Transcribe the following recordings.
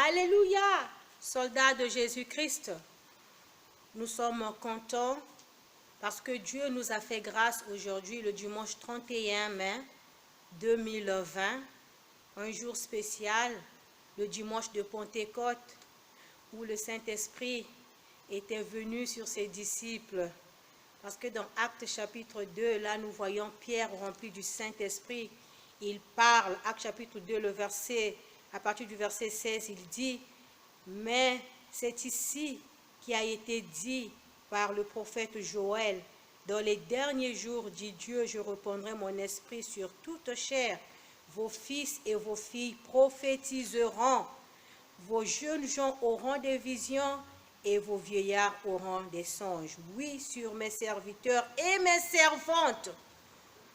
Alléluia, soldats de Jésus-Christ. Nous sommes contents parce que Dieu nous a fait grâce aujourd'hui, le dimanche 31 mai 2020, un jour spécial, le dimanche de Pentecôte, où le Saint-Esprit était venu sur ses disciples. Parce que dans Actes chapitre 2, là nous voyons Pierre rempli du Saint-Esprit. Il parle, Actes chapitre 2, à partir du verset 16, il dit « Mais c'est ici qui a été dit par le prophète Joël, dans les derniers jours, dit Dieu, je répandrai mon esprit sur toute chair. Vos fils et vos filles prophétiseront, vos jeunes gens auront des visions et vos vieillards auront des songes. Oui, sur mes serviteurs et mes servantes,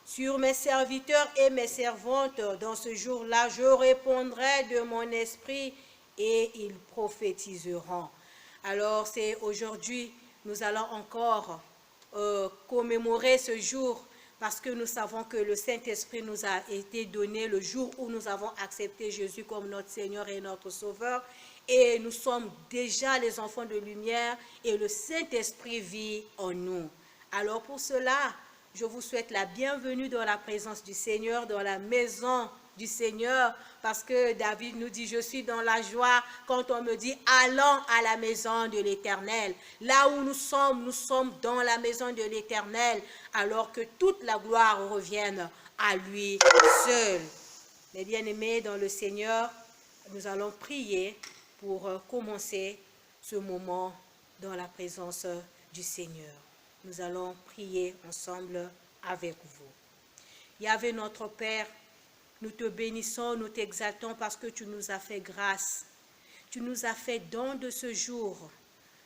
sur mes serviteurs et mes servantes, dans ce jour-là, je répondrai de mon esprit et ils prophétiseront. » Alors, c'est aujourd'hui, nous allons encore commémorer ce jour parce que nous savons que le Saint-Esprit nous a été donné le jour où nous avons accepté Jésus comme notre Seigneur et notre Sauveur. Et nous sommes déjà les enfants de lumière et le Saint-Esprit vit en nous. Alors pour cela, je vous souhaite la bienvenue dans la présence du Seigneur, dans la maison du Seigneur, parce que David nous dit, je suis dans la joie quand on me dit, allons à la maison de l'Éternel. Là où nous sommes dans la maison de l'Éternel, alors que toute la gloire revienne à lui seul. Mes bien-aimés dans le Seigneur, nous allons prier pour commencer ce moment dans la présence du Seigneur. Nous allons prier ensemble avec vous. Yahvé notre Père, nous te bénissons, nous t'exaltons parce que tu nous as fait grâce. Tu nous as fait don de ce jour.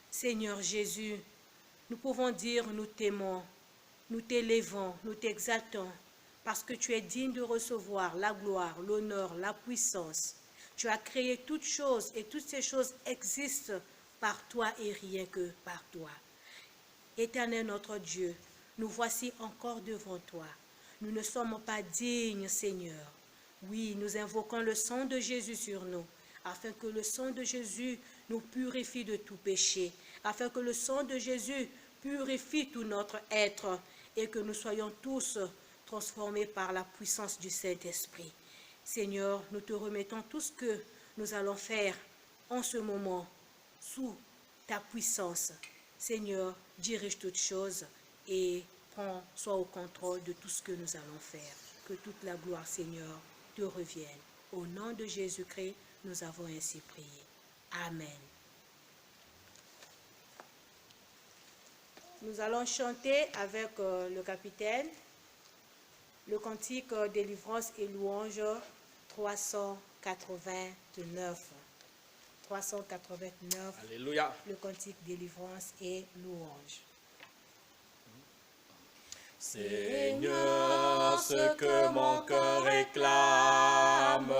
Seigneur Jésus, nous pouvons dire nous t'aimons, nous t'élèvons, nous t'exaltons parce que tu es digne de recevoir la gloire, l'honneur, la puissance. Tu as créé toutes choses et toutes ces choses existent par toi et rien que par toi. Éternel notre Dieu, nous voici encore devant toi. Nous ne sommes pas dignes, Seigneur. Oui, nous invoquons le sang de Jésus sur nous, afin que le sang de Jésus nous purifie de tout péché, afin que le sang de Jésus purifie tout notre être et que nous soyons tous transformés par la puissance du Saint-Esprit. Seigneur, nous te remettons tout ce que nous allons faire en ce moment sous ta puissance. Seigneur, dirige toutes choses et sois au contrôle de tout ce que nous allons faire. Que toute la gloire, Seigneur, te revienne. Au nom de Jésus-Christ, nous avons ainsi prié. Amen. Nous allons chanter avec le capitaine le cantique délivrance et louange 389. 389. Alléluia. Le cantique délivrance et louange. Seigneur, ce que mon cœur réclame,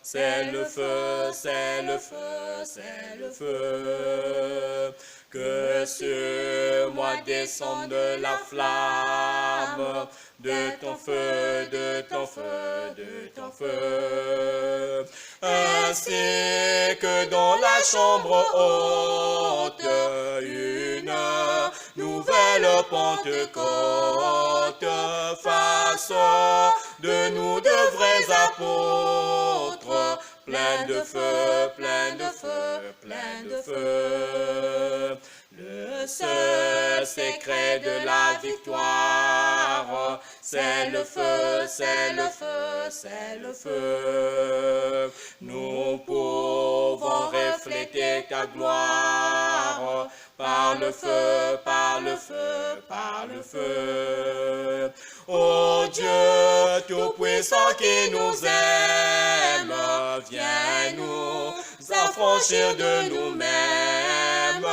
c'est le feu, c'est le feu, c'est le feu. Que sur moi descende la flamme de ton feu, de ton feu, de ton feu. Ainsi que dans la chambre haute, une nouvelle Pentecôte, fasse de nous de vrais apôtres, plein de feu, plein de feu, plein de feu. Le seul secret de la victoire, c'est le feu, c'est le feu, c'est le feu. Nous pouvons refléter ta gloire par le feu, par le feu, par le feu. Ô Dieu tout-puissant qui nous aime, viens nous affranchir de nous-mêmes.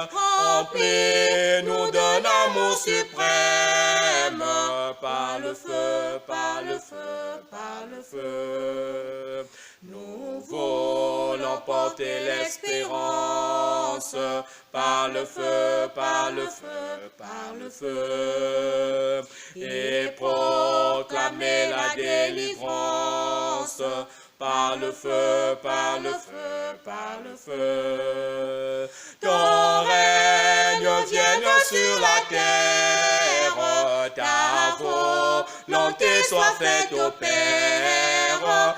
Remplis-nous d'un amour suprême, par le feu, par le feu, par le feu. Nous voulons porter l'espérance, par le feu, par le feu, par le feu. et proclamer la délivrance par le feu, par le feu, par le feu. Ton règne vienne sur la terre, ta volonté soit faite au Père.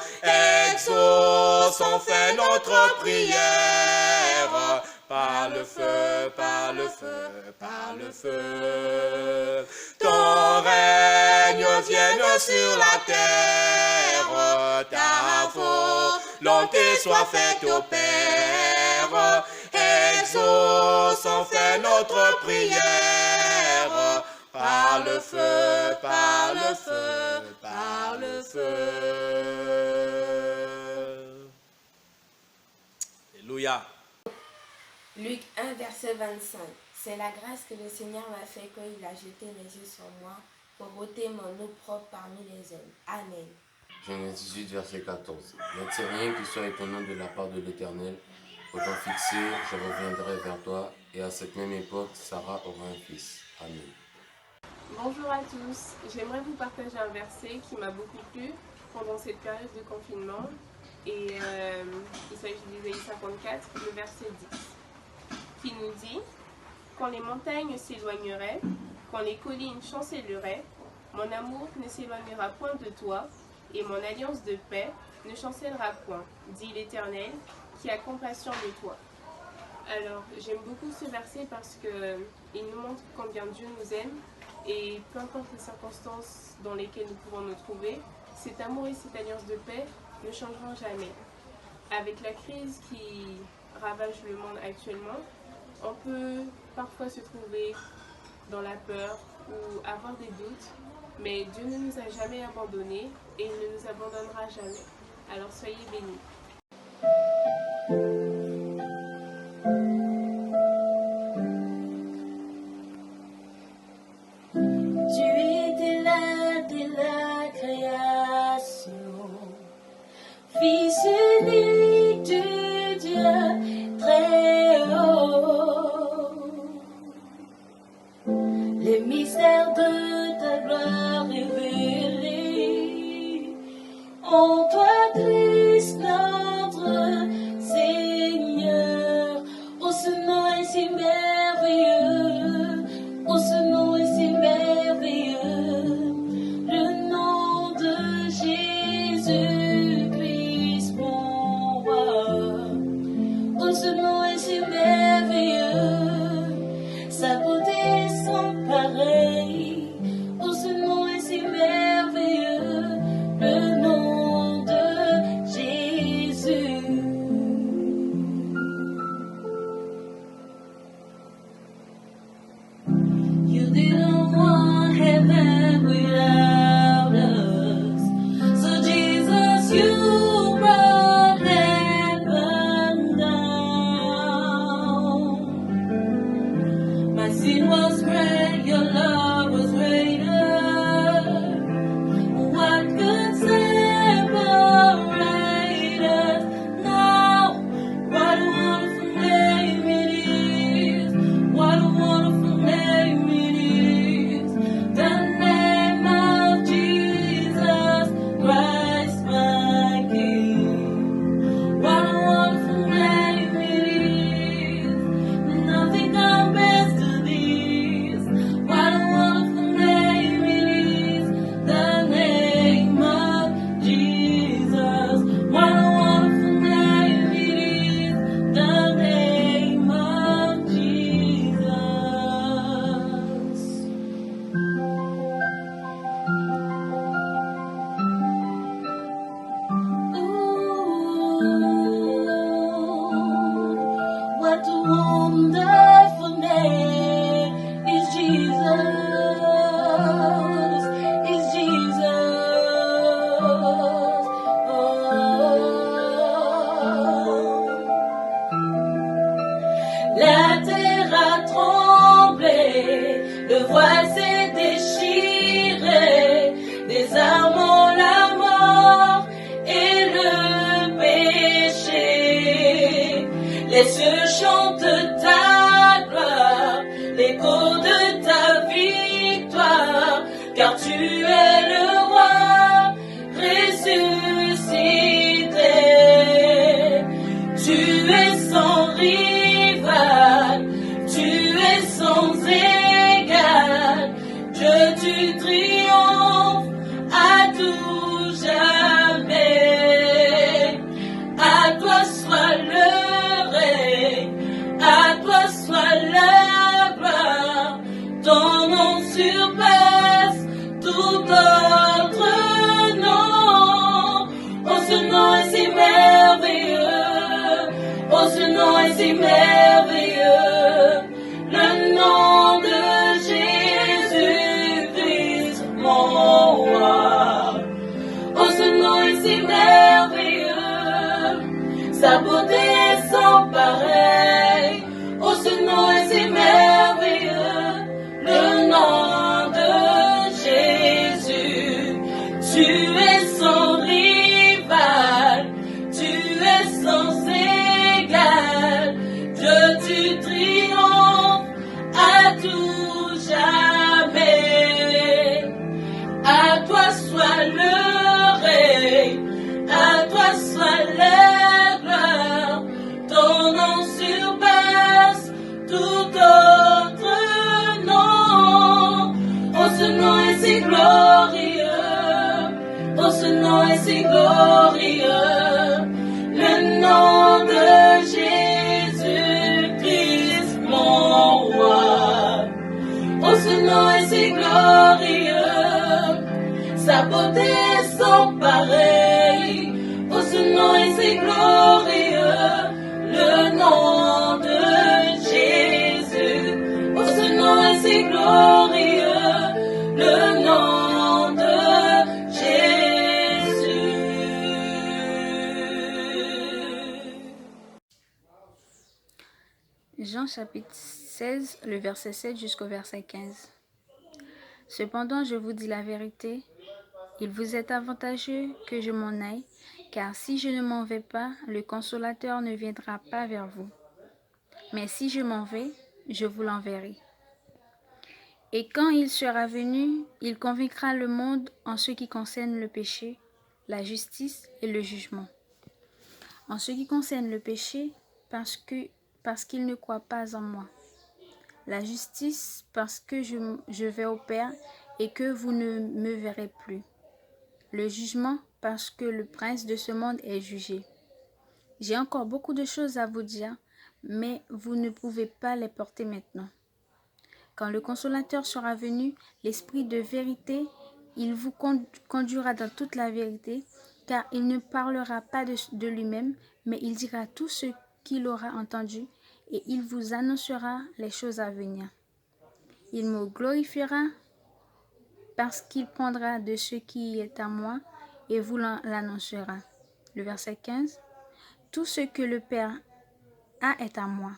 Exauce enfin notre prière, par le feu, par le feu, par le feu. Ton règne vienne sur la terre, ta volonté soit faite au Père. Exauce enfin notre prière, par le feu, par le feu, par le feu. Alléluia. Luc 1, verset 25. C'est la grâce que le Seigneur m'a fait quand il a jeté les yeux sur moi pour ôter mon eau propre parmi les hommes. Amen. Genèse 18, verset 14. N'attire rien qui soit étonnant de la part de l'Éternel. Au temps fixé, je reviendrai vers toi, et à cette même époque, Sarah aura un fils. Amen. Bonjour à tous, j'aimerais vous partager un verset qui m'a beaucoup plu pendant cette période de confinement. Et il s'agit d'Ésaïe 54, le verset 10, qui nous dit « Quand les montagnes s'éloigneraient, quand les collines chancelleraient, mon amour ne s'éloignera point de toi, et mon alliance de paix ne chancellera point, dit l'Éternel, qui a compassion de toi. » Alors, j'aime beaucoup ce verset parce qu'il nous montre combien Dieu nous aime, et peu importe les circonstances dans lesquelles nous pouvons nous trouver, cet amour et cette alliance de paix ne changeront jamais. Avec la crise qui ravage le monde actuellement, on peut parfois se trouver dans la peur ou avoir des doutes, mais Dieu ne nous a jamais abandonnés et il ne nous abandonnera jamais. Alors soyez bénis. Fils unique de Dieu très haut, les mystères de ta gloire révélés, en toi Christ notre Seigneur. Oh, ce nom est si merveilleux, oh, ce nom est si merveilleux, le nom de Jésus. Ce nom est si merveilleux, sa beauté sans pareil. Oh, ce nom est si merveilleux, le nom de Jésus. You didn't want heaven without us, so Jesus, you brought heaven down. My sin was great, your love was greater. What could separate us now? What a wonderful name it is. What a wonderful name it is. The name of Jesus Christ, my King. What a wonderful name it is. Nothing compares to this. What a wonderful name it is. The name of Jesus. What a wonderful name it is. The name of Jesus. Ooh, what a wonderful name is Jesus, is Jesus. Oh. La terre a tremblé, le voile s'est déchiré, désarmons la mort et le péché. Les cieux chantent ta gloire, l'écho de ta victoire, car sa beauté est sans pareil. Oh, ce nom est si merveilleux, le nom de Jésus. Tu es sans rival, tu es sans égal. Dieu, tu triomphes à tout jamais. À toi soit le règne, à toi soit la gloire. Ton nom surpasse tout autre nom. Oh, ce nom est si glorieux, oh, ce nom est si glorieux, le nom de Jésus-Christ, mon roi. Oh, ce nom est si glorieux, sa beauté est sans pareil. Oh, ce nom est si glorieux, le nom de Jésus. Oh, ce nom est si glorieux, le nom de Jésus. Jean chapitre 16, le verset 7 jusqu'au verset 15. Cependant, je vous dis la vérité, il vous est avantageux que je m'en aille, car si je ne m'en vais pas, le Consolateur ne viendra pas vers vous. Mais si je m'en vais, je vous l'enverrai. Et quand il sera venu, il convaincra le monde en ce qui concerne le péché, la justice et le jugement. En ce qui concerne le péché, parce qu'il ne croit pas en moi. La justice, parce que je vais au Père et que vous ne me verrez plus. Le jugement, parce que le prince de ce monde est jugé. J'ai encore beaucoup de choses à vous dire, mais vous ne pouvez pas les porter maintenant. Quand le Consolateur sera venu, l'Esprit de vérité, il vous conduira dans toute la vérité, car il ne parlera pas de lui-même, mais il dira tout ce qu'il aura entendu, et il vous annoncera les choses à venir. Il me glorifiera parce qu'il prendra de ce qui est à moi et vous l'annoncera. Le verset 15. Tout ce que le Père a est à moi.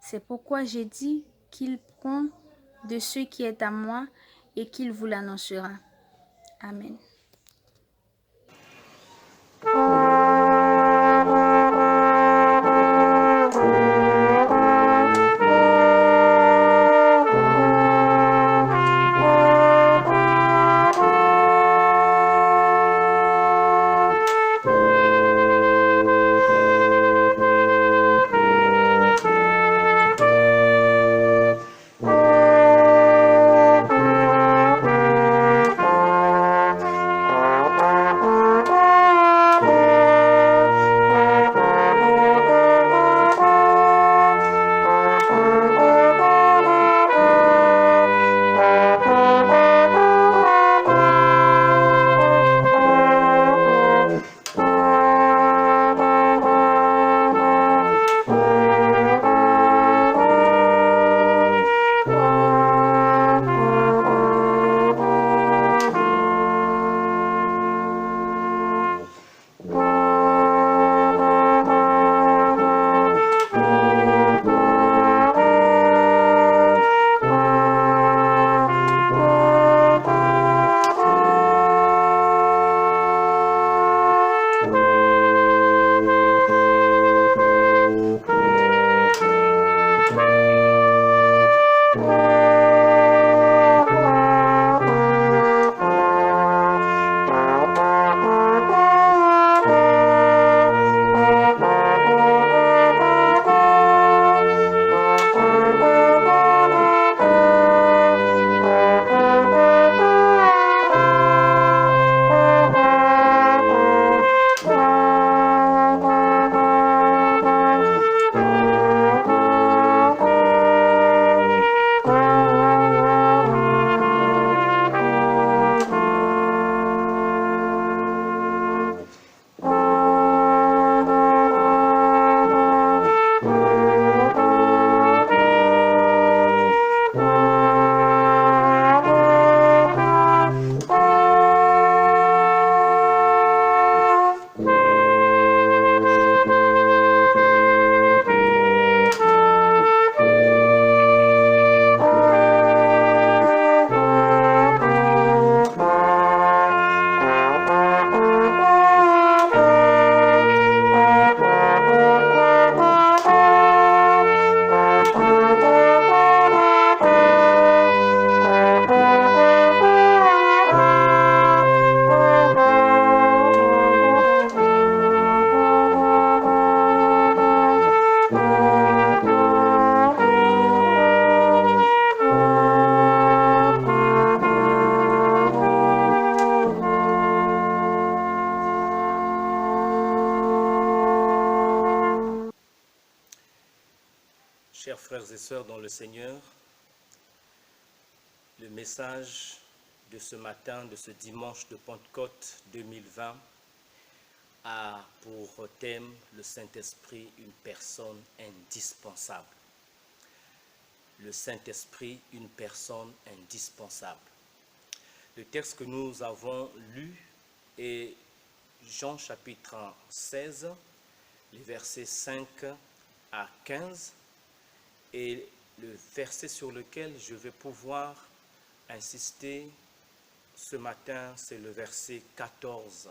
C'est pourquoi j'ai dit qu'il prend de ce qui est à moi et qu'il vous l'annoncera. Amen. Chers frères et sœurs dans le Seigneur, le message de ce matin, de ce dimanche de Pentecôte 2020, a pour thème le Saint-Esprit, une personne indispensable. Le Saint-Esprit, une personne indispensable. Le texte que nous avons lu est Jean chapitre 16, les versets 5 à 15, et le verset sur lequel je vais pouvoir insister ce matin, c'est le verset 14,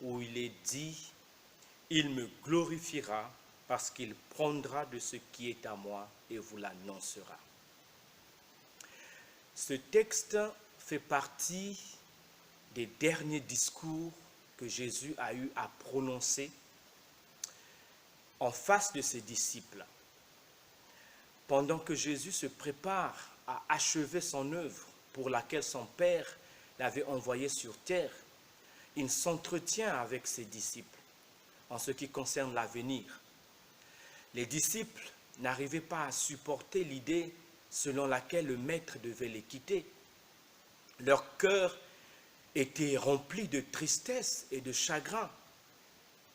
où il est dit « Il me glorifiera parce qu'il prendra de ce qui est à moi et vous l'annoncera. » Ce texte fait partie des derniers discours que Jésus a eu à prononcer en face de ses disciples. Pendant que Jésus se prépare à achever son œuvre pour laquelle son Père l'avait envoyé sur terre, il s'entretient avec ses disciples en ce qui concerne l'avenir. Les disciples n'arrivaient pas à supporter l'idée selon laquelle le Maître devait les quitter. Leur cœur était rempli de tristesse et de chagrin.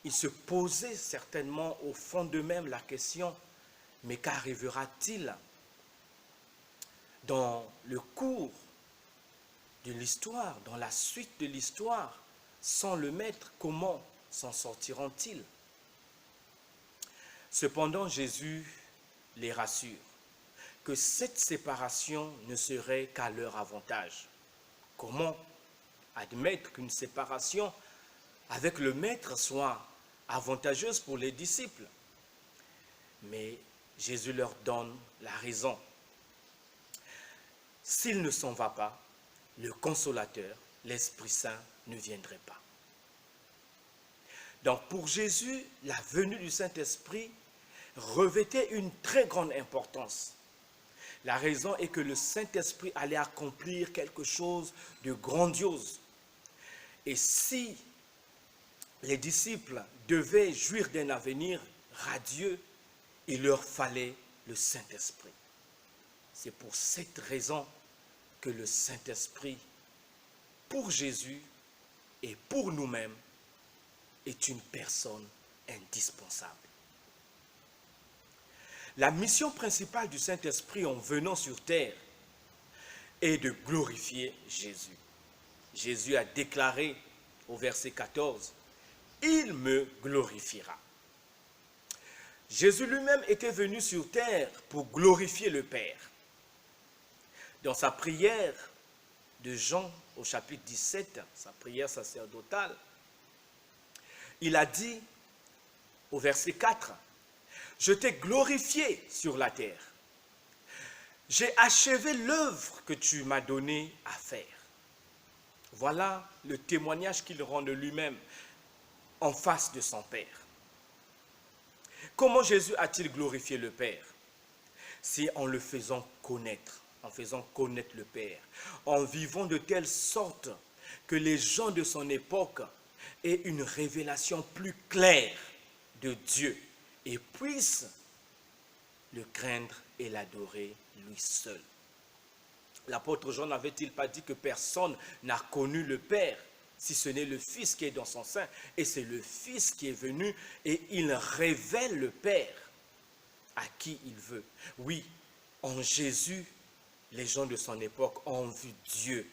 Ils se posaient certainement au fond d'eux-mêmes la question, mais qu'arrivera-t-il? Dans le cours de l'histoire, dans la suite de l'histoire, sans le Maître, comment s'en sortiront-ils? Cependant, Jésus les rassure que cette séparation ne serait qu'à leur avantage. Comment admettre qu'une séparation avec le Maître soit avantageuse pour les disciples? Mais Jésus leur donne la raison. S'il ne s'en va pas, le Consolateur, l'Esprit Saint, ne viendrait pas. Donc pour Jésus, la venue du Saint-Esprit revêtait une très grande importance. La raison est que le Saint-Esprit allait accomplir quelque chose de grandiose. Et si les disciples devaient jouir d'un avenir radieux, il leur fallait le Saint-Esprit. C'est pour cette raison que le Saint-Esprit, pour Jésus et pour nous-mêmes, est une personne indispensable. La mission principale du Saint-Esprit en venant sur terre est de glorifier Jésus. Jésus a déclaré au verset 14, « Il me glorifiera ». Jésus lui-même était venu sur terre pour glorifier le Père. Dans sa prière de Jean au chapitre 17, sa prière sacerdotale, il a dit au verset 4, « Je t'ai glorifié sur la terre. J'ai achevé l'œuvre que tu m'as donnée à faire. » Voilà le témoignage qu'il rend de lui-même en face de son Père. Comment Jésus a-t-il glorifié le Père? C'est en le faisant connaître le Père, en vivant de telle sorte que les gens de son époque aient une révélation plus claire de Dieu et puissent le craindre et l'adorer lui seul. L'apôtre Jean n'avait-il pas dit que personne n'a connu le Père, si ce n'est le Fils qui est dans son sein, et c'est le Fils qui est venu et il révèle le Père à qui il veut. Oui, en Jésus, les gens de son époque ont vu Dieu,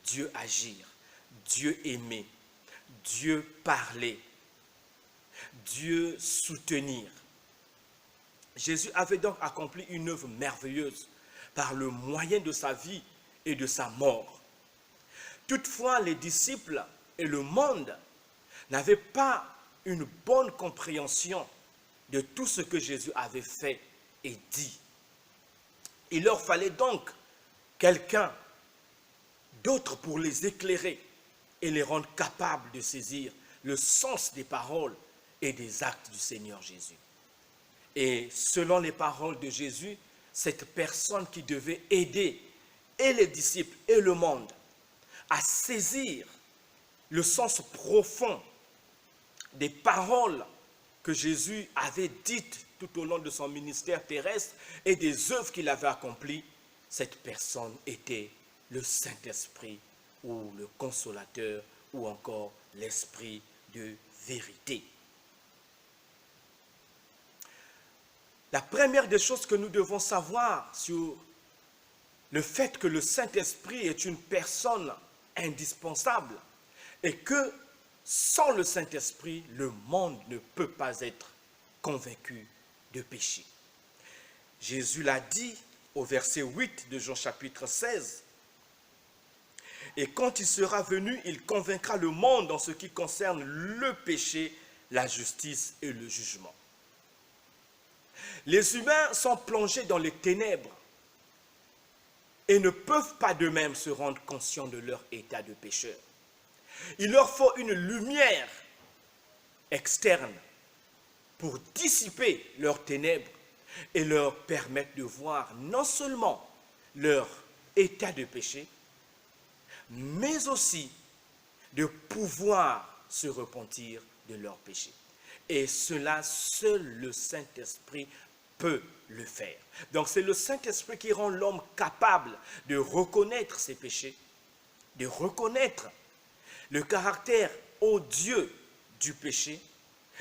Dieu agir, Dieu aimer, Dieu parler, Dieu soutenir. Jésus avait donc accompli une œuvre merveilleuse par le moyen de sa vie et de sa mort. Toutefois, les disciples et le monde n'avaient pas une bonne compréhension de tout ce que Jésus avait fait et dit. Il leur fallait donc quelqu'un d'autre pour les éclairer et les rendre capables de saisir le sens des paroles et des actes du Seigneur Jésus. Et selon les paroles de Jésus, cette personne qui devait aider et les disciples et le monde à saisir le sens profond des paroles que Jésus avait dites tout au long de son ministère terrestre et des œuvres qu'il avait accomplies, cette personne était le Saint-Esprit ou le Consolateur ou encore l'Esprit de vérité. La première des choses que nous devons savoir sur le fait que le Saint-Esprit est une personne indispensable est que sans le Saint-Esprit, le monde ne peut pas être convaincu de péché. Jésus l'a dit au verset 8 de Jean chapitre 16. Et quand il sera venu, il convaincra le monde en ce qui concerne le péché, la justice et le jugement. Les humains sont plongés dans les ténèbres et ne peuvent pas d'eux-mêmes se rendre conscients de leur état de pécheur. Il leur faut une lumière externe pour dissiper leurs ténèbres et leur permettre de voir non seulement leur état de péché, mais aussi de pouvoir se repentir de leurs péchés. Et cela, seul le Saint-Esprit peut le faire. Donc c'est le Saint-Esprit qui rend l'homme capable de reconnaître ses péchés, de reconnaître le caractère odieux du péché,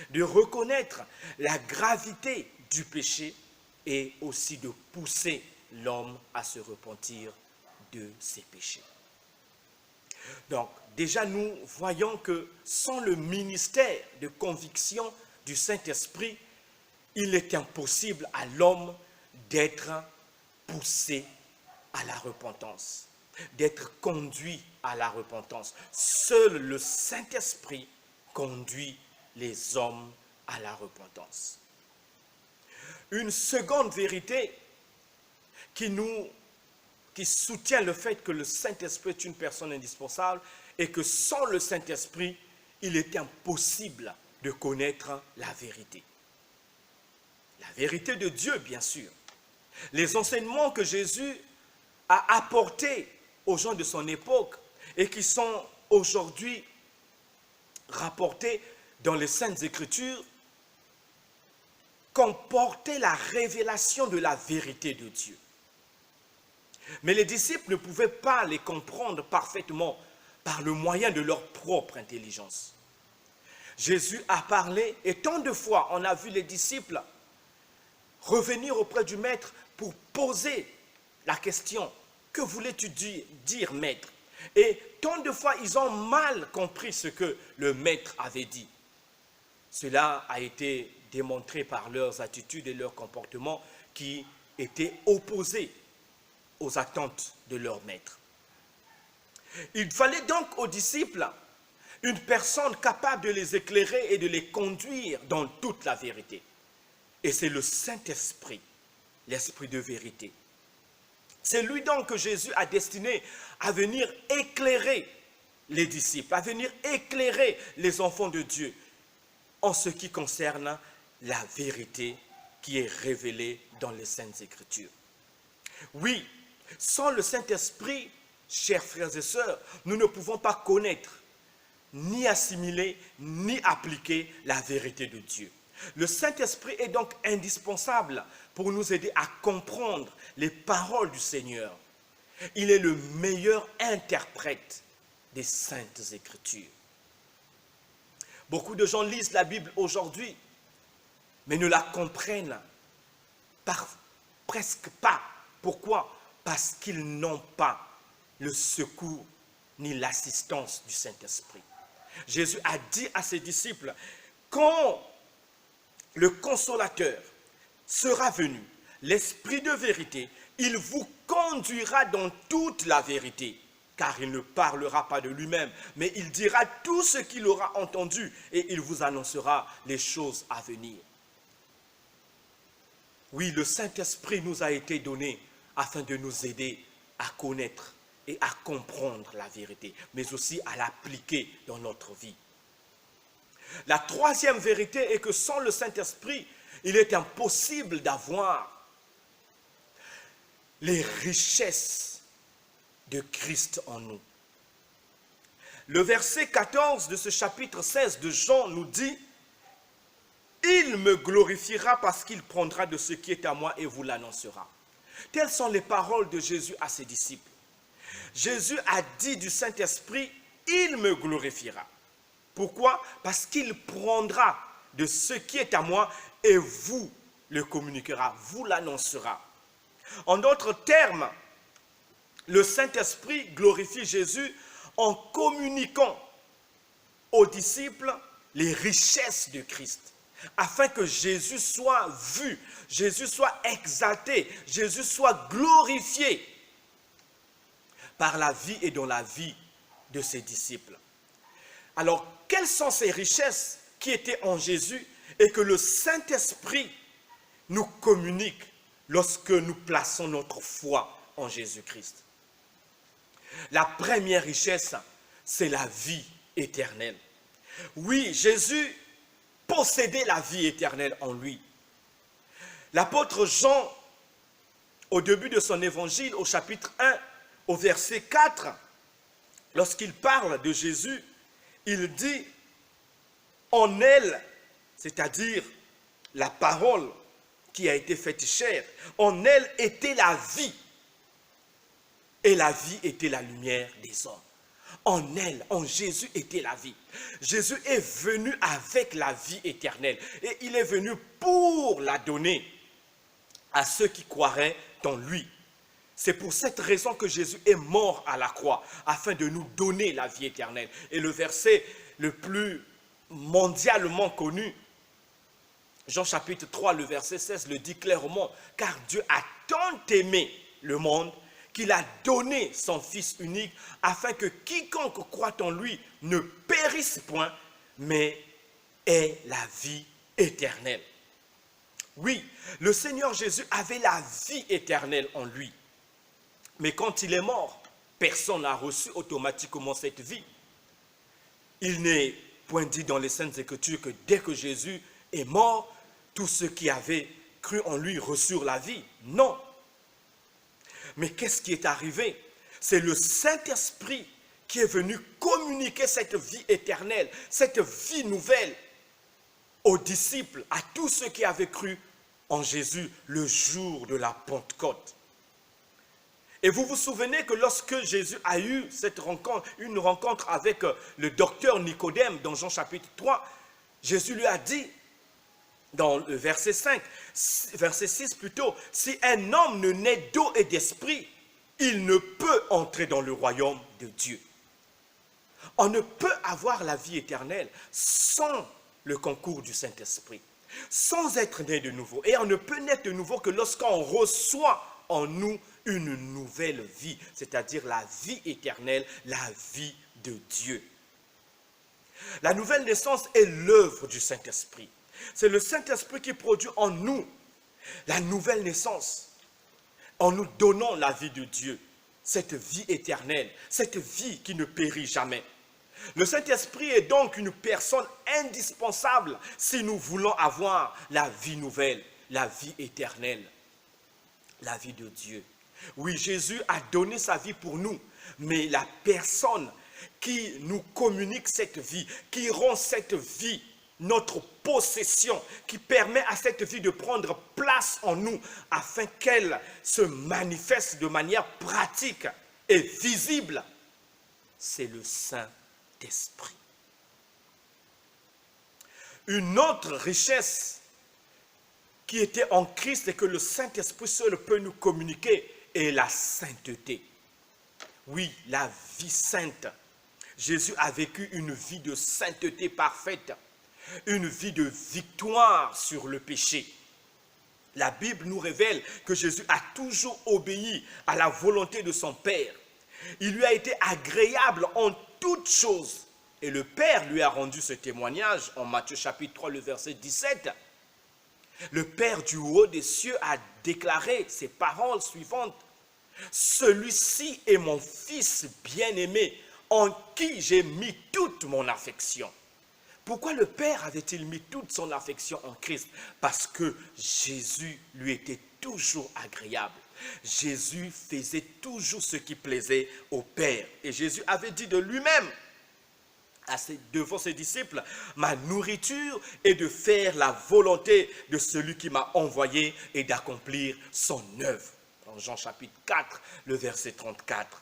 de reconnaître la gravité du péché et aussi de pousser l'homme à se repentir de ses péchés. Donc, déjà nous voyons que sans le ministère de conviction du Saint-Esprit, il est impossible à l'homme d'être poussé à la repentance, d'être conduit à la repentance. Seul le Saint-Esprit conduit les hommes à la repentance. Une seconde vérité qui soutient le fait que le Saint-Esprit est une personne indispensable et que sans le Saint-Esprit, il est impossible de connaître la vérité. La vérité de Dieu, bien sûr. Les enseignements que Jésus a apportés aux gens de son époque et qui sont aujourd'hui rapportés dans les Saintes Écritures comportaient la révélation de la vérité de Dieu. Mais les disciples ne pouvaient pas les comprendre parfaitement par le moyen de leur propre intelligence. Jésus a parlé et tant de fois on a vu les disciples revenir auprès du maître pour poser la question « Que voulais-tu dire, maître ?» Et tant de fois ils ont mal compris ce que le maître avait dit. Cela a été démontré par leurs attitudes et leurs comportements qui étaient opposés aux attentes de leur maître. Il fallait donc aux disciples une personne capable de les éclairer et de les conduire dans toute la vérité. Et c'est le Saint-Esprit, l'Esprit de vérité. C'est lui donc que Jésus a destiné à venir éclairer les disciples, à venir éclairer les enfants de Dieu en ce qui concerne la vérité qui est révélée dans les Saintes Écritures. Oui, sans le Saint-Esprit, chers frères et sœurs, nous ne pouvons pas connaître, ni assimiler, ni appliquer la vérité de Dieu. Le Saint-Esprit est donc indispensable pour nous aider à comprendre les paroles du Seigneur. Il est le meilleur interprète des Saintes Écritures. Beaucoup de gens lisent la Bible aujourd'hui, mais ne la comprennent presque pas. Pourquoi? Parce qu'ils n'ont pas le secours ni l'assistance du Saint-Esprit. Jésus a dit à ses disciples, quand le Consolateur sera venu, l'Esprit de vérité, il vous conduira dans toute la vérité, car il ne parlera pas de lui-même, mais il dira tout ce qu'il aura entendu et il vous annoncera les choses à venir. Oui, le Saint-Esprit nous a été donné afin de nous aider à connaître et à comprendre la vérité, mais aussi à l'appliquer dans notre vie. La troisième vérité est que sans le Saint-Esprit, il est impossible d'avoir les richesses de Christ en nous. Le verset 14 de ce chapitre 16 de Jean nous dit « Il il me glorifiera parce qu'il prendra de ce qui est à moi et vous l'annoncera. Telles sont les paroles de Jésus à ses disciples. Jésus a dit du Saint-Esprit, il me glorifiera. Pourquoi? Parce qu'il prendra de ce qui est à moi et vous le communiquera, vous l'annoncera. En d'autres termes, le Saint-Esprit glorifie Jésus en communiquant aux disciples les richesses de Christ, afin que Jésus soit vu, Jésus soit exalté, Jésus soit glorifié par la vie et dans la vie de ses disciples. Alors, quelles sont ces richesses qui étaient en Jésus et que le Saint-Esprit nous communique lorsque nous plaçons notre foi en Jésus-Christ? La première richesse, c'est la vie éternelle. Oui, Jésus possédait la vie éternelle en lui. L'apôtre Jean, au début de son évangile, au chapitre 1, au verset 4, lorsqu'il parle de Jésus, il dit « En elle », c'est-à-dire la parole qui a été faite chair, en elle était la vie, et la vie était la lumière des hommes. En elle, en Jésus était la vie. Jésus est venu avec la vie éternelle et il est venu pour la donner à ceux qui croiraient en lui. C'est pour cette raison que Jésus est mort à la croix, afin de nous donner la vie éternelle. Et le verset le plus mondialement connu, Jean chapitre 3, le verset 16, le dit clairement, « Car Dieu a tant aimé le monde qu'il a donné son Fils unique, afin que quiconque croit en lui ne périsse point, mais ait la vie éternelle. » Oui, le Seigneur Jésus avait la vie éternelle en lui. Mais quand il est mort, personne n'a reçu automatiquement cette vie. Il n'est point dit dans les Saintes Écritures que dès que Jésus est mort, tous ceux qui avaient cru en lui reçurent la vie. Non. Mais qu'est-ce qui est arrivé? C'est le Saint-Esprit qui est venu communiquer cette vie éternelle, cette vie nouvelle aux disciples, à tous ceux qui avaient cru en Jésus le jour de la Pentecôte. Et vous vous souvenez que lorsque Jésus a eu une rencontre avec le docteur Nicodème dans Jean chapitre 3, Jésus lui a dit, dans le verset 6 plutôt, « Si un homme ne naît d'eau et d'esprit, il ne peut entrer dans le royaume de Dieu. » On ne peut avoir la vie éternelle sans le concours du Saint-Esprit, sans être né de nouveau. Et on ne peut naître de nouveau que lorsqu'on reçoit en nous une nouvelle vie, c'est-à-dire la vie éternelle, la vie de Dieu. La nouvelle naissance est l'œuvre du Saint-Esprit. C'est le Saint-Esprit qui produit en nous la nouvelle naissance, en nous donnant la vie de Dieu, cette vie éternelle, cette vie qui ne périt jamais. Le Saint-Esprit est donc une personne indispensable si nous voulons avoir la vie nouvelle, la vie éternelle, la vie de Dieu. Oui, Jésus a donné sa vie pour nous, mais la personne qui nous communique cette vie, qui rend cette vie notre possession, qui permet à cette vie de prendre place en nous afin qu'elle se manifeste de manière pratique et visible, c'est le Saint-Esprit. Une autre richesse qui était en Christ et que le Saint-Esprit seul peut nous communiquer est la sainteté. Oui, la vie sainte. Jésus a vécu une vie de sainteté parfaite, une vie de victoire sur le péché. La Bible nous révèle que Jésus a toujours obéi à la volonté de son Père. Il lui a été agréable en toutes choses. Et le Père lui a rendu ce témoignage en Matthieu chapitre 3, le verset 17. Le Père du haut des cieux a déclaré ces paroles suivantes. « Celui-ci est mon Fils bien-aimé, en qui j'ai mis toute mon affection. » Pourquoi le Père avait-il mis toute son affection en Christ? Parce que Jésus lui était toujours agréable. Jésus faisait toujours ce qui plaisait au Père. Et Jésus avait dit de lui-même, devant ses disciples, ma nourriture est de faire la volonté de celui qui m'a envoyé et d'accomplir son œuvre. Dans Jean chapitre 4, le verset 34.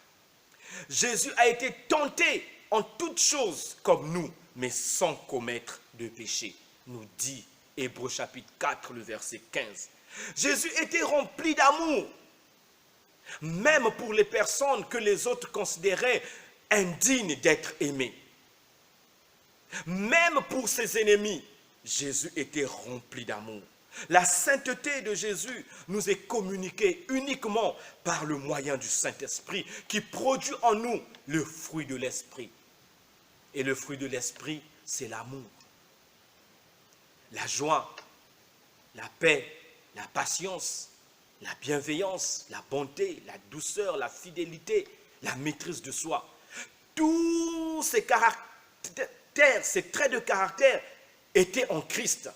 Jésus a été tenté en toutes choses comme nous, mais sans commettre de péché, nous dit Hébreux chapitre 4, le verset 15. Jésus était rempli d'amour, même pour les personnes que les autres considéraient indignes d'être aimées. Même pour ses ennemis, Jésus était rempli d'amour. La sainteté de Jésus nous est communiquée uniquement par le moyen du Saint-Esprit qui produit en nous le fruit de l'Esprit. Et le fruit de l'Esprit, c'est l'amour, la joie, la paix, la patience, la bienveillance, la bonté, la douceur, la fidélité, la maîtrise de soi. Tous ces caractères, ces traits de caractère étaient en Christ.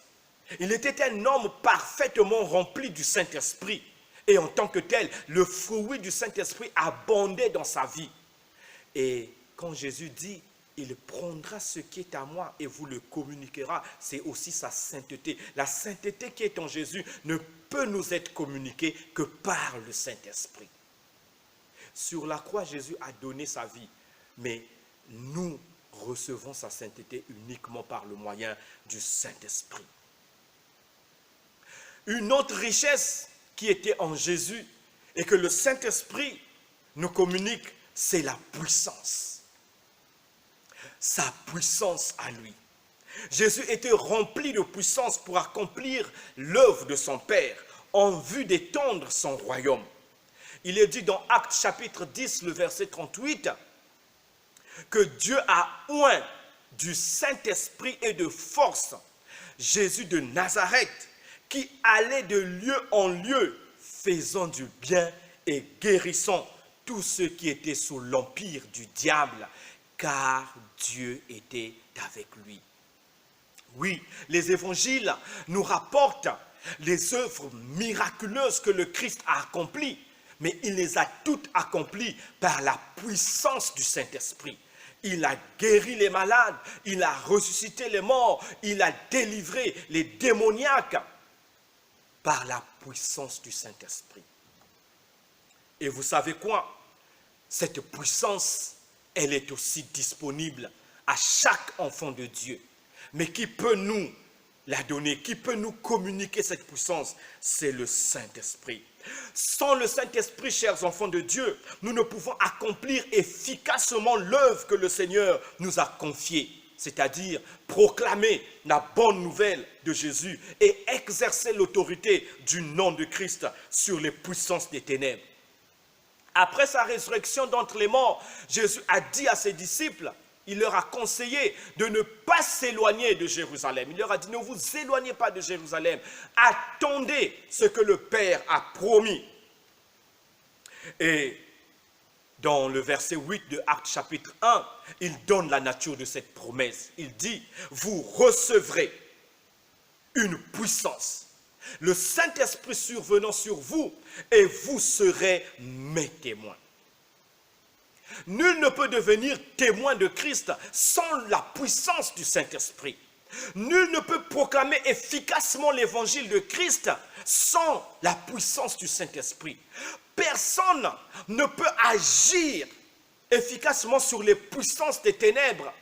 Il était un homme parfaitement rempli du Saint-Esprit. Et en tant que tel, le fruit du Saint-Esprit abondait dans sa vie. Et quand Jésus dit, il prendra ce qui est à moi et vous le communiquera, c'est aussi sa sainteté. La sainteté qui est en Jésus ne peut nous être communiquée que par le Saint-Esprit. Sur la croix, Jésus a donné sa vie, mais nous recevons sa sainteté uniquement par le moyen du Saint-Esprit. Une autre richesse qui était en Jésus et que le Saint-Esprit nous communique, c'est la puissance. Sa puissance à lui. Jésus était rempli de puissance pour accomplir l'œuvre de son Père en vue d'étendre son royaume. Il est dit dans Actes chapitre 10, le verset 38, que Dieu a oint du Saint-Esprit et de force Jésus de Nazareth, qui allait de lieu en lieu, faisant du bien et guérissant tous ceux qui étaient sous l'empire du diable, car Dieu était avec lui. Oui, les évangiles nous rapportent les œuvres miraculeuses que le Christ a accomplies, mais il les a toutes accomplies par la puissance du Saint-Esprit. Il a guéri les malades, il a ressuscité les morts, il a délivré les démoniaques par la puissance du Saint-Esprit. Et vous savez quoi? Cette puissance, elle est aussi disponible à chaque enfant de Dieu. Mais qui peut nous la donner? Qui peut nous communiquer cette puissance? C'est le Saint-Esprit. Sans le Saint-Esprit, chers enfants de Dieu, nous ne pouvons accomplir efficacement l'œuvre que le Seigneur nous a confiée. C'est-à-dire proclamer la bonne nouvelle de Jésus et exercer l'autorité du nom de Christ sur les puissances des ténèbres. Après sa résurrection d'entre les morts, Jésus a dit à ses disciples, il leur a conseillé de ne pas s'éloigner de Jérusalem. Il leur a dit, ne vous éloignez pas de Jérusalem. Attendez ce que le Père a promis. Et dans le verset 8 de Actes chapitre 1, il donne la nature de cette promesse. Il dit, vous recevrez une puissance, le Saint-Esprit survenant sur vous, et vous serez mes témoins. Nul ne peut devenir témoin de Christ sans la puissance du Saint-Esprit. Nul ne peut proclamer efficacement l'évangile de Christ sans la puissance du Saint-Esprit. Personne ne peut agir efficacement sur les puissances des ténèbres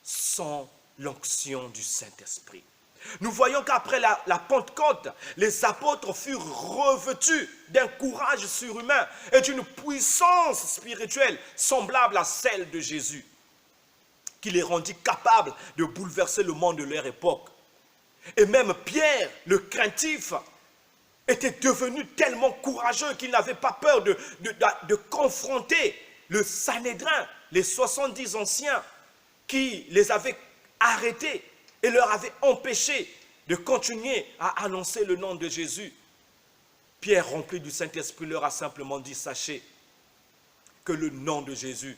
sans l'onction du Saint-Esprit. Nous voyons qu'après la Pentecôte, les apôtres furent revêtus d'un courage surhumain et d'une puissance spirituelle semblable à celle de Jésus, qui les rendit capables de bouleverser le monde de leur époque. Et même Pierre, le craintif, était devenu tellement courageux qu'il n'avait pas peur de confronter le Sanhédrin, les 70 anciens qui les avaient arrêtés et leur avaient empêché de continuer à annoncer le nom de Jésus. Pierre, rempli du Saint-Esprit, leur a simplement dit, sachez que le nom de Jésus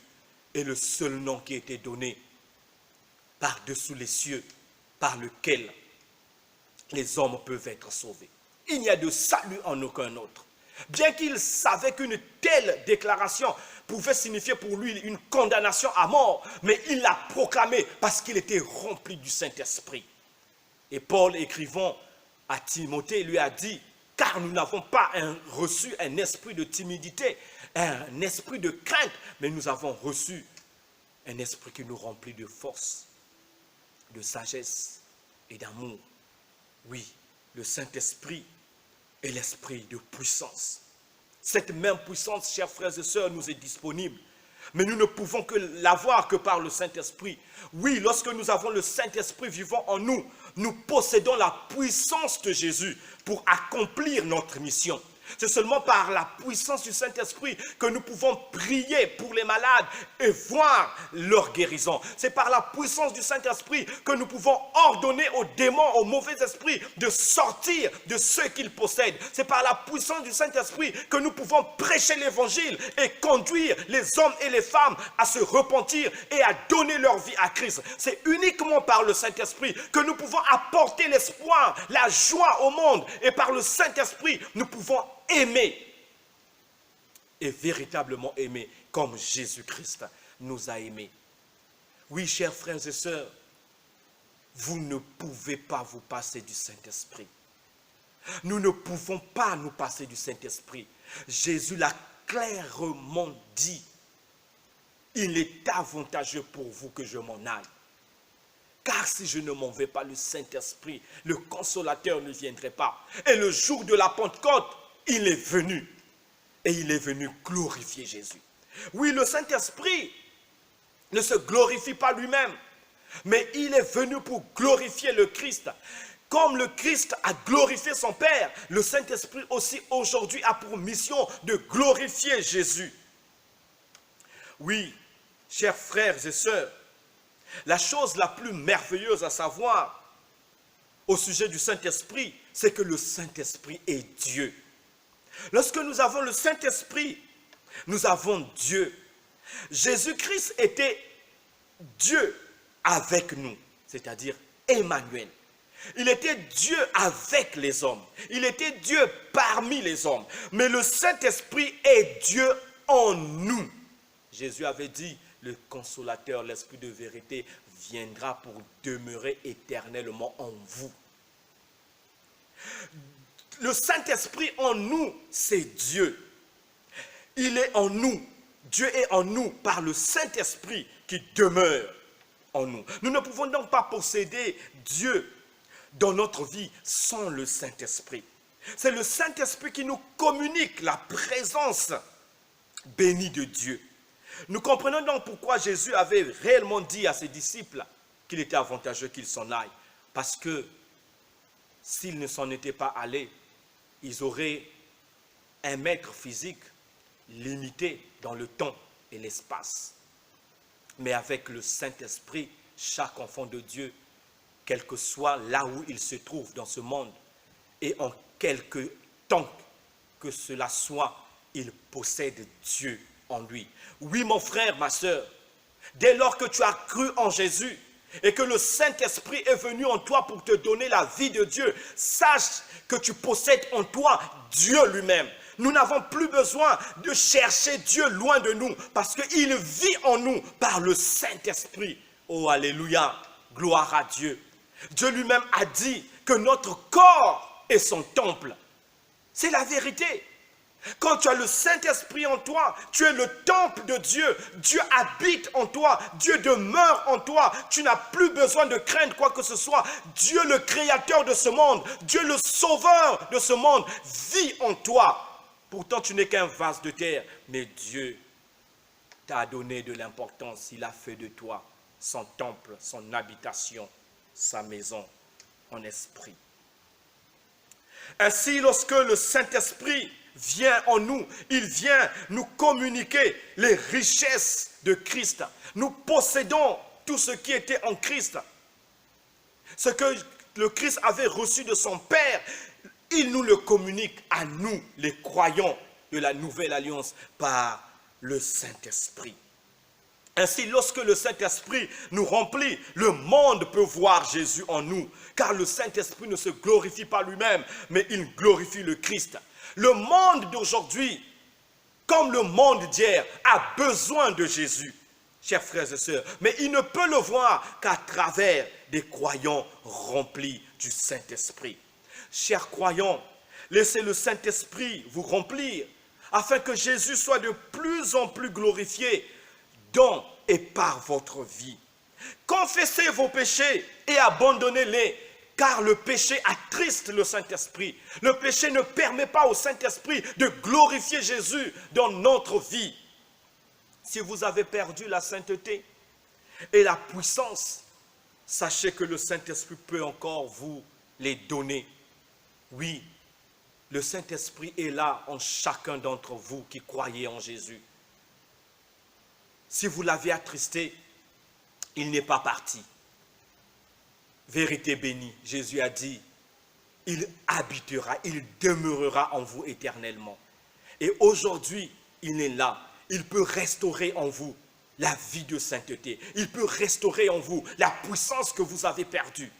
est le seul nom qui a été donné par-dessous les cieux, par lequel les hommes peuvent être sauvés. Il n'y a de salut en aucun autre. Bien qu'ils savaient qu'une telle déclaration pouvait signifier pour lui une condamnation à mort, mais il l'a proclamé parce qu'il était rempli du Saint-Esprit. Et Paul, écrivant à Timothée, lui a dit, car nous n'avons pas reçu un esprit de timidité, un esprit de crainte, mais nous avons reçu un esprit qui nous remplit de force, de sagesse et d'amour. Oui, le Saint-Esprit est l'esprit de puissance. Cette même puissance, chers frères et sœurs, nous est disponible. Mais nous ne pouvons que l'avoir que par le Saint-Esprit. Oui, lorsque nous avons le Saint-Esprit vivant en nous, nous possédons la puissance de Jésus pour accomplir notre mission. C'est seulement par la puissance du Saint-Esprit que nous pouvons prier pour les malades et voir leur guérison. C'est par la puissance du Saint-Esprit que nous pouvons ordonner aux démons, aux mauvais esprits de sortir de ceux qu'ils possèdent. C'est par la puissance du Saint-Esprit que nous pouvons prêcher l'évangile et conduire les hommes et les femmes à se repentir et à donner leur vie à Christ. C'est uniquement par le Saint-Esprit que nous pouvons apporter l'espoir, la joie au monde. Et par le Saint-Esprit, nous pouvons aimer et véritablement aimer comme Jésus-Christ nous a aimés. Oui, chers frères et sœurs, vous ne pouvez pas vous passer du Saint-Esprit. Nous ne pouvons pas nous passer du Saint-Esprit. Jésus l'a clairement dit. Il est avantageux pour vous que je m'en aille. Car si je ne m'en vais pas, le Saint-Esprit, le Consolateur ne viendrait pas. Et le jour de la Pentecôte, il est venu. Et il est venu glorifier Jésus. Oui, le Saint-Esprit ne se glorifie pas lui-même, mais il est venu pour glorifier le Christ. Comme le Christ a glorifié son Père, le Saint-Esprit aussi aujourd'hui a pour mission de glorifier Jésus. Oui, chers frères et sœurs, la chose la plus merveilleuse à savoir au sujet du Saint-Esprit, c'est que le Saint-Esprit est Dieu. Lorsque nous avons le Saint-Esprit, nous avons Dieu. Jésus-Christ était Dieu avec nous, c'est-à-dire Emmanuel. Il était Dieu avec les hommes. Il était Dieu parmi les hommes. Mais le Saint-Esprit est Dieu en nous. Jésus avait dit, le Consolateur, l'Esprit de vérité, viendra pour demeurer éternellement en vous. Le Saint-Esprit en nous, c'est Dieu. Il est en nous. Dieu est en nous par le Saint-Esprit qui demeure en nous. Nous ne pouvons donc pas posséder Dieu dans notre vie sans le Saint-Esprit. C'est le Saint-Esprit qui nous communique la présence bénie de Dieu. Nous comprenons donc pourquoi Jésus avait réellement dit à ses disciples qu'il était avantageux qu'ils s'en aillent. Parce que s'ils ne s'en étaient pas allés, ils auraient un maître physique limité dans le temps et l'espace. Mais avec le Saint-Esprit, chaque enfant de Dieu, quel que soit là où il se trouve dans ce monde, et en quelque temps que cela soit, il possède Dieu en lui. Oui, mon frère, ma soeur, dès lors que tu as cru en Jésus et que le Saint-Esprit est venu en toi pour te donner la vie de Dieu, sache que tu possèdes en toi Dieu lui-même. Nous n'avons plus besoin de chercher Dieu loin de nous parce qu'il vit en nous par le Saint-Esprit. Oh, alléluia, gloire à Dieu. Dieu lui-même a dit que notre corps est son temple. C'est la vérité. Quand tu as le Saint-Esprit en toi, tu es le temple de Dieu. Dieu habite en toi. Dieu demeure en toi. Tu n'as plus besoin de craindre quoi que ce soit. Dieu, le créateur de ce monde, Dieu, le sauveur de ce monde, vit en toi. Pourtant, tu n'es qu'un vase de terre. Mais Dieu t'a donné de l'importance. Il a fait de toi son temple, son habitation, sa maison en esprit. Ainsi, lorsque le Saint-Esprit vient en nous, il vient nous communiquer les richesses de Christ. Nous possédons tout ce qui était en Christ. Ce que le Christ avait reçu de son Père, il nous le communique à nous, les croyants de la nouvelle alliance, par le Saint-Esprit. Ainsi, lorsque le Saint-Esprit nous remplit, le monde peut voir Jésus en nous, car le Saint-Esprit ne se glorifie pas lui-même, mais il glorifie le Christ. Le monde d'aujourd'hui comme le monde d'hier a besoin de Jésus, chers frères et sœurs, mais il ne peut le voir qu'à travers des croyants remplis du Saint-Esprit. Chers croyants, laissez le Saint-Esprit vous remplir, afin que Jésus soit de plus en plus glorifié dans et par votre vie. Confessez vos péchés et abandonnez-les, car le péché attriste le Saint-Esprit. Le péché ne permet pas au Saint-Esprit de glorifier Jésus dans notre vie. Si vous avez perdu la sainteté et la puissance, sachez que le Saint-Esprit peut encore vous les donner. Oui, le Saint-Esprit est là en chacun d'entre vous qui croyez en Jésus. Si vous l'avez attristé, il n'est pas parti. Vérité bénie, Jésus a dit, il habitera, il demeurera en vous éternellement. Et aujourd'hui, il est là. Il peut restaurer en vous la vie de sainteté. Il peut restaurer en vous la puissance que vous avez perdue.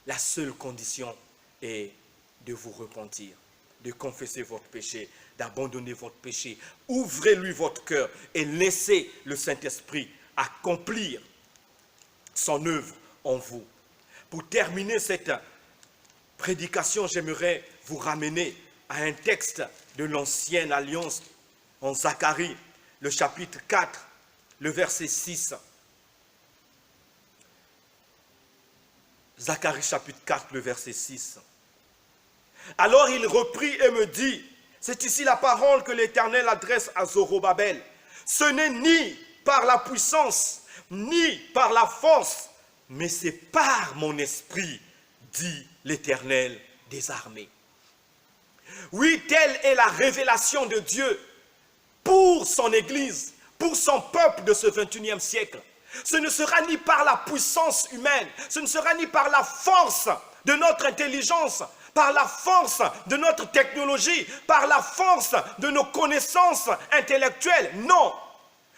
La seule condition est de vous repentir, de confesser votre péché, d'abandonner votre péché. Ouvrez-lui votre cœur et laissez le Saint-Esprit accomplir son œuvre en vous. Pour terminer cette prédication, j'aimerais vous ramener à un texte de l'Ancienne Alliance en Zacharie, le chapitre 4, le verset 6. Zacharie chapitre 4, le verset 6. Alors il reprit et me dit, c'est ici la parole que l'Éternel adresse à Zorobabel. Ce n'est ni par la puissance, ni par la force, mais c'est par mon esprit, dit l'Éternel des armées. Oui, telle est la révélation de Dieu pour son Église, pour son peuple de ce 21e siècle. Ce ne sera ni par la puissance humaine, ce ne sera ni par la force de notre intelligence, par la force de notre technologie, par la force de nos connaissances intellectuelles. Non,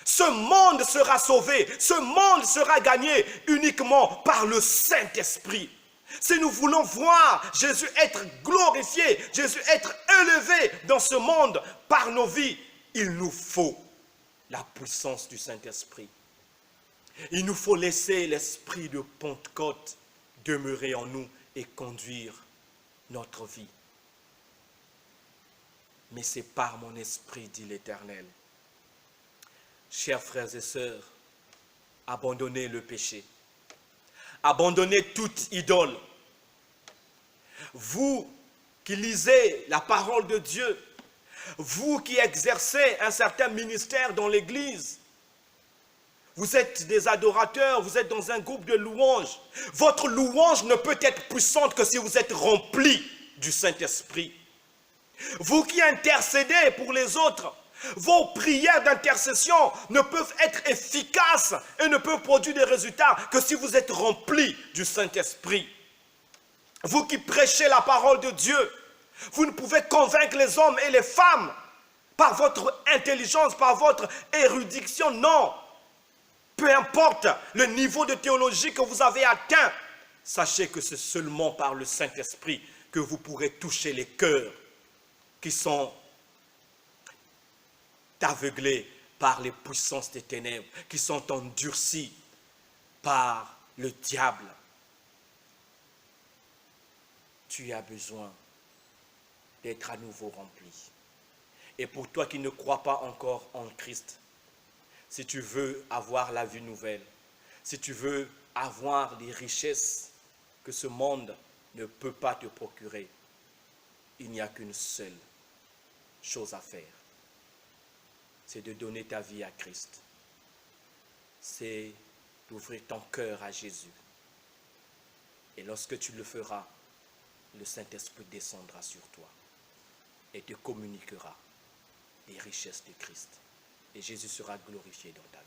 ce monde sera sauvé, ce monde sera gagné uniquement par le Saint-Esprit. Si nous voulons voir Jésus être glorifié, Jésus être élevé dans ce monde par nos vies, il nous faut la puissance du Saint-Esprit. Il nous faut laisser l'esprit de Pentecôte demeurer en nous et conduire notre vie. Mais c'est par mon esprit, dit l'Éternel. Chers frères et sœurs, abandonnez le péché. Abandonnez toute idole. Vous qui lisez la parole de Dieu, vous qui exercez un certain ministère dans l'Église, vous êtes des adorateurs, vous êtes dans un groupe de louanges. Votre louange ne peut être puissante que si vous êtes rempli du Saint-Esprit. Vous qui intercédez pour les autres, vos prières d'intercession ne peuvent être efficaces et ne peuvent produire des résultats que si vous êtes remplis du Saint-Esprit. Vous qui prêchez la parole de Dieu, vous ne pouvez convaincre les hommes et les femmes par votre intelligence, par votre érudition, non. Peu importe le niveau de théologie que vous avez atteint, sachez que c'est seulement par le Saint-Esprit que vous pourrez toucher les cœurs qui sont aveuglés par les puissances des ténèbres, qui sont endurcis par le diable. Tu as besoin d'être à nouveau rempli. Et pour toi qui ne crois pas encore en Christ, si tu veux avoir la vie nouvelle, si tu veux avoir les richesses que ce monde ne peut pas te procurer, il n'y a qu'une seule chose à faire. C'est de donner ta vie à Christ. C'est d'ouvrir ton cœur à Jésus. Et lorsque tu le feras, le Saint-Esprit descendra sur toi et te communiquera les richesses de Christ. Et Jésus sera glorifié dans ta vie.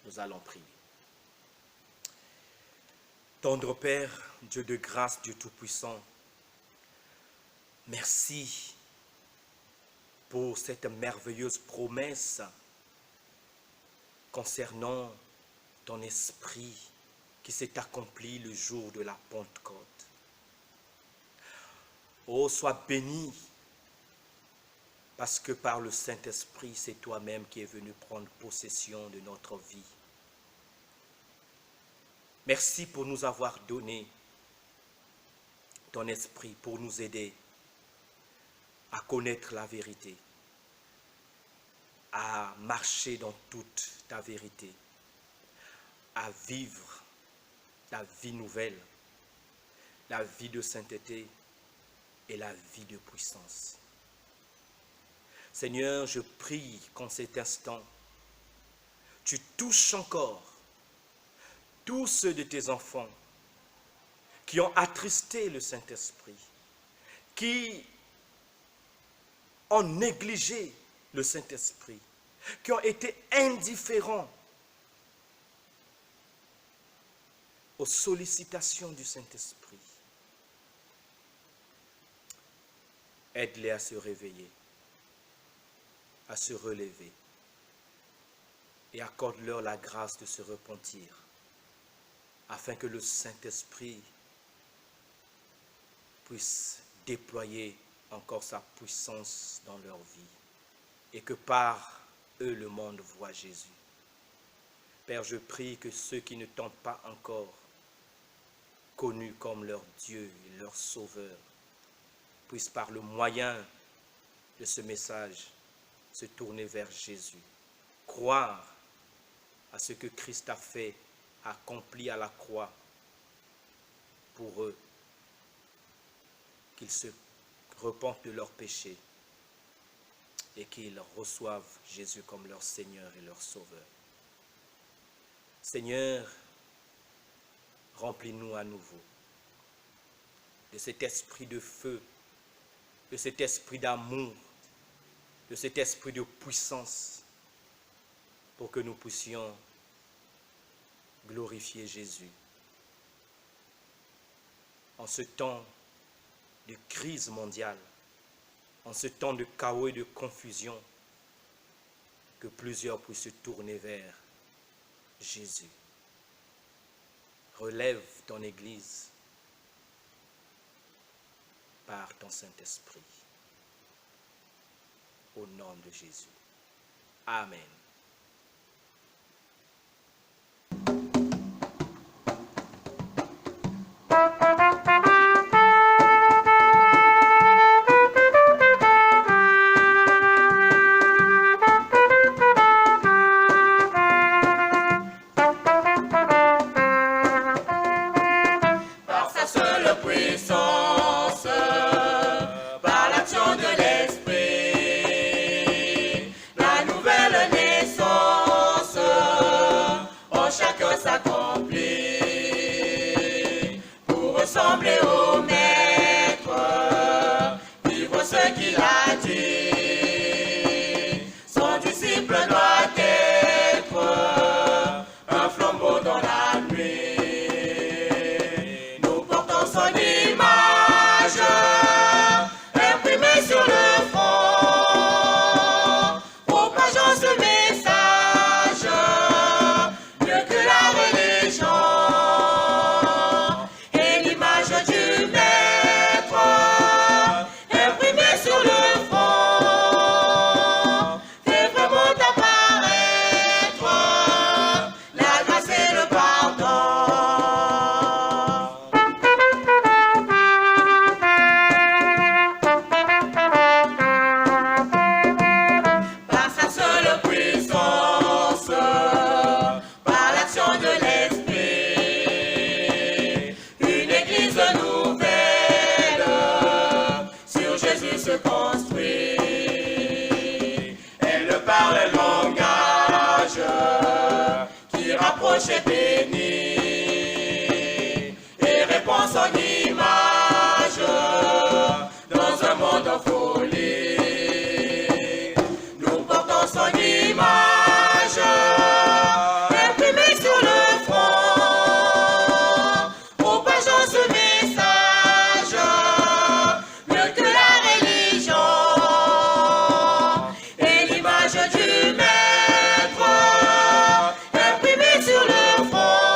Nous allons prier. Tendre Père, Dieu de grâce, Dieu Tout-Puissant, merci pour cette merveilleuse promesse concernant ton esprit qui s'est accompli le jour de la Pentecôte. Oh, sois béni, parce que par le Saint-Esprit, c'est toi-même qui es venu prendre possession de notre vie. Merci pour nous avoir donné ton esprit pour nous aider à connaître la vérité, à marcher dans toute ta vérité, à vivre la vie nouvelle, la vie de sainteté et la vie de puissance. Seigneur, je prie qu'en cet instant, tu touches encore tous ceux de tes enfants qui ont attristé le Saint-Esprit, qui ont négligé le Saint-Esprit, qui ont été indifférents aux sollicitations du Saint-Esprit. Aide-les à se réveiller, à se relever et accorde-leur la grâce de se repentir afin que le Saint-Esprit puisse déployer encore sa puissance dans leur vie et que par eux le monde voit Jésus. Père, je prie que ceux qui ne t'ont pas encore connu comme leur Dieu et leur Sauveur puissent par le moyen de ce message se tourner vers Jésus, croire à ce que Christ a fait, accompli à la croix pour eux, qu'ils se repentent de leurs péchés et qu'ils reçoivent Jésus comme leur Seigneur et leur Sauveur. Seigneur, remplis-nous à nouveau de cet esprit de feu, de cet esprit d'amour, de cet esprit de puissance, pour que nous puissions glorifier Jésus. En ce temps de crise mondiale, en ce temps de chaos et de confusion, que plusieurs puissent se tourner vers Jésus. Relève ton Église par ton Saint-Esprit. Au nom de Jésus. Amen. Par sa seule puissance, par l'action de l'Esprit, la nouvelle naissance, en chacun s'accomplit pour ressembler au Maître, vivre ce qu'il a dit. Son disciple doit être un flambeau dans la nuit. Nous portons son image imprimée sur le front, propageons ce message mieux que la religion. Et l'image du Maître imprimée sur le front fait vraiment apparaître la grâce et le pardon. Par sa seule puissance, par l'action de l'Esprit, une église nouvelle sur Jésus se construit. Elle parle un langage qui rapproche et bénit et répand son image dans un monde en folie. Nous portons son image imprimée sur le front, propageons ce message mieux que la religion. Et l'image du Maître imprimée sur le front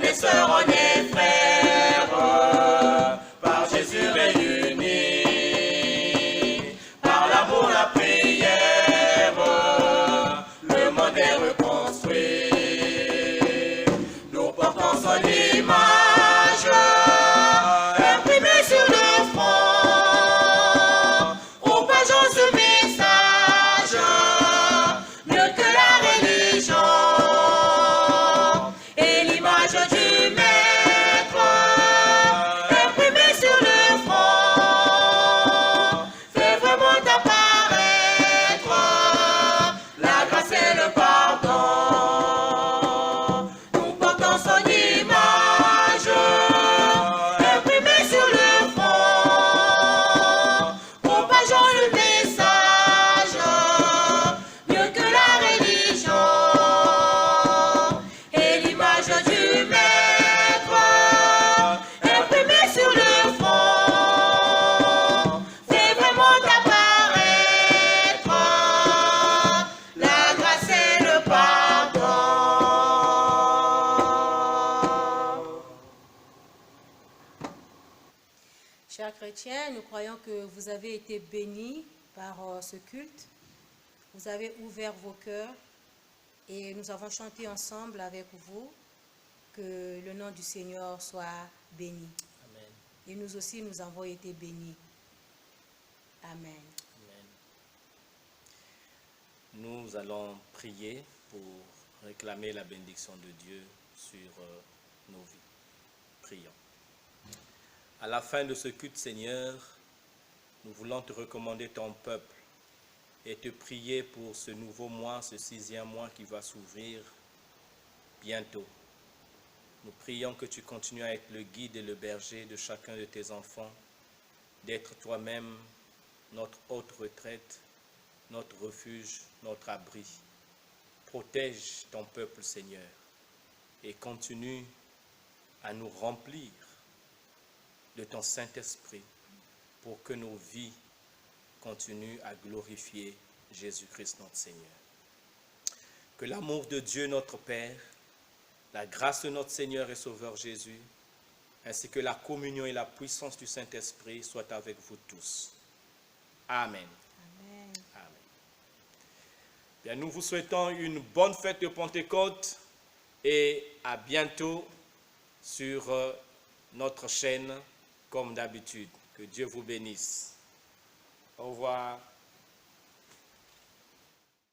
est sœurs, on est frères, par Jésus réunis, par l'amour, la prière, le monde est reconstruit. Nous portons son image, imprimée sur le front, propageons ce message, mieux que la religion, et l'image du Maître, imprimée sur le front, fait vraiment apparaître la grâce et le pardon. Nous portons son image, imprimée sur le front, propageons le message, mieux que la religion, et l'image du Maître, imprimée sur le front, fait vraiment apparaître la grâce et le pardon. Chers chrétiens, nous croyons que vous avez été bénis par ce culte. Vous avez ouvert vos cœurs et nous avons chanté ensemble avec vous. Que le nom du Seigneur soit béni. Amen. Et nous aussi, nous avons été bénis. Amen. Amen. Nous allons prier pour réclamer la bénédiction de Dieu sur nos vies. Prions. À la fin de ce culte, Seigneur, nous voulons te recommander ton peuple et te prier pour ce nouveau mois, ce 6e mois qui va s'ouvrir bientôt. Nous prions que tu continues à être le guide et le berger de chacun de tes enfants, d'être toi-même notre haute retraite, notre refuge, notre abri. Protège ton peuple, Seigneur, et continue à nous remplir de ton Saint-Esprit pour que nos vies continuent à glorifier Jésus-Christ notre Seigneur. Que l'amour de Dieu notre Père, la grâce de notre Seigneur et Sauveur Jésus, ainsi que la communion et la puissance du Saint-Esprit soient avec vous tous. Amen. Amen. Amen. Bien, nous vous souhaitons une bonne fête de Pentecôte et à bientôt sur notre chaîne comme d'habitude. Que Dieu vous bénisse. Au revoir.